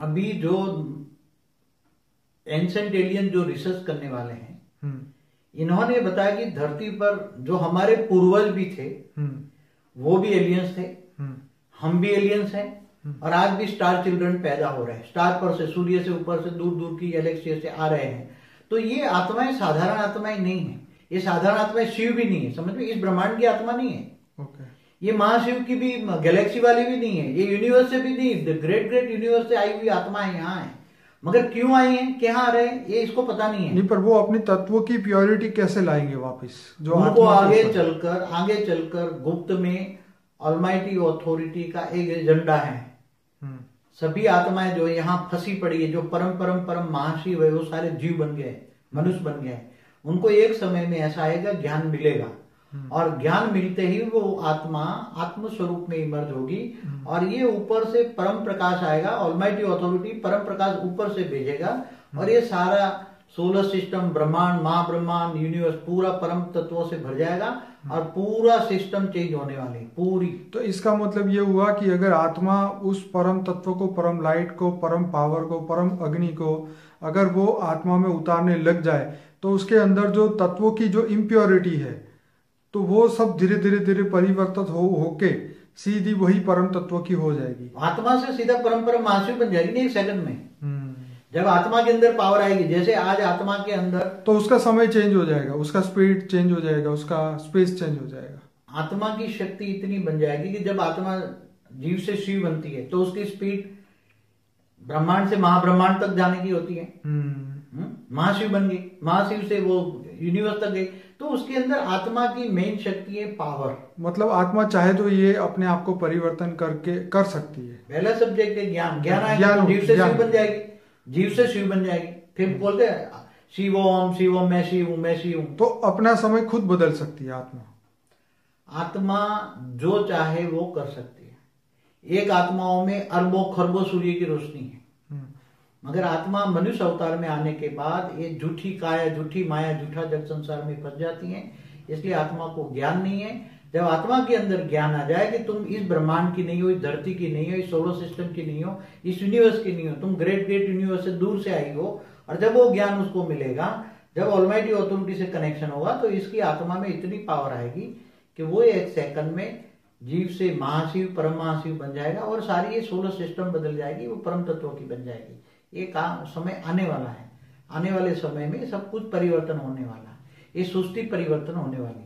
अभी जो ancient alien जो रिसर्च करने वाले हैं, इन्होंने बताया कि धरती पर जो हमारे पूर्वज भी थे वो भी एलियंस थे, हम भी एलियंस हैं, और आज भी स्टार चिल्ड्रन पैदा हो रहे हैं। स्टार पर से, सूर्य से, ऊपर से, दूर दूर की गैलेक्सी से आ रहे हैं। तो ये आत्माएं साधारण आत्माएं नहीं है, ये साधारण आत्माएं शिव भी नहीं है, समझ में, इस ब्रह्मांड की आत्मा नहीं है। ये महाशिव की भी, गैलेक्सी वाली भी नहीं है, ये यूनिवर्स से भी नहीं, ग्रेट ग्रेट यूनिवर्स से आई हुई आत्माएं यहाँ है। मगर क्यों आई हैं, क्या आ रहे हैं, ये इसको पता नहीं है। नहीं, पर वो अपनी तत्वों की प्योरिटी कैसे लाएंगे वापस, जो उनको आगे चलकर गुप्त में ऑलमाइटी अथॉरिटी का एक एजेंडा है। सभी आत्माएं जो यहाँ फंसी पड़ी है, जो परम महाशिव है, वो सारे जीव बन गए, मनुष्य बन गए। उनको एक समय में ऐसा आएगा, ज्ञान मिलेगा, और ज्ञान मिलते ही वो आत्मा आत्म स्वरूप में इमर्ज होगी, और ये ऊपर से परम प्रकाश आएगा। ऑलमाइटी अथॉरिटी परम प्रकाश ऊपर से भेजेगा, और ये सारा सोलर सिस्टम, ब्रह्मांड, महाब्रह्मांड, यूनिवर्स पूरा परम तत्वों से भर जाएगा, और पूरा सिस्टम चेंज होने वाली पूरी। तो इसका मतलब ये हुआ कि अगर आत्मा उस परम तत्व को, परम लाइट को, परम पावर को, परम अग्नि को अगर वो आत्मा में उतारने लग जाए, तो उसके अंदर जो तत्वों की जो इम्प्योरिटी है, तो वो सब धीरे धीरे परिवर्तित होके सीधी वही परम तत्व की हो जाएगी। आत्मा से सीधा परम महाशिव बन जाएगी, नहीं एक सेकंड में। जब आत्मा के अंदर पावर आएगी, जैसे आज आत्मा के अंदर, तो उसका समय चेंज हो जाएगा, उसका स्पीड चेंज हो जाएगा, उसका स्पेस चेंज हो जाएगा। आत्मा की शक्ति इतनी बन जाएगी कि जब आत्मा जीव से शिव बनती है, तो उसकी स्पीड ब्रह्मांड से महाब्रह्मांड तक जाने की होती है। महाशिव बन गई, महाशिव से वो यूनिवर्स तक गई, तो उसके अंदर आत्मा की मेन शक्ति है पावर। मतलब आत्मा चाहे तो ये अपने आप को परिवर्तन करके कर सकती है। पहला सब्जेक्ट है ज्ञान। ज्ञान आएगा तो जीव से शिव बन जाएगी, जीव से शिव बन जाएगी। फिर बोलते हैं शिव ओम, मैं शिव हूं। तो अपना समय खुद बदल सकती है आत्मा। आत्मा जो चाहे वो कर सकती है। एक आत्माओं में अरबों खरबों सूर्य की रोशनी है, मगर आत्मा मनुष्य अवतार में आने के बाद ये झूठी काया, झूठी माया, झूठा जग संसार में फंस जाती है। इसलिए आत्मा को ज्ञान नहीं है। जब आत्मा के अंदर ज्ञान आ जाए कि तुम इस ब्रह्मांड की नहीं हो, इस धरती की नहीं हो, इस सोलर सिस्टम की नहीं हो, इस यूनिवर्स की नहीं हो, तुम ग्रेट यूनिवर्स से दूर से आई हो, और जब वो ज्ञान उसको मिलेगा, जब ऑलमाइटी अथॉरिटी से कनेक्शन होगा, तो इसकी आत्मा में इतनी पावर आएगी कि वो एक सेकंड में जीव से महाशिव, परम महाशिव बन जाएगा, और सारी ये सोलर सिस्टम बदल जाएगी, वो परम तत्वों की बन जाएगी। ये काम समय आने वाला है। आने वाले समय में सब कुछ परिवर्तन होने वाला है, ये सृष्टि परिवर्तन होने वाली है।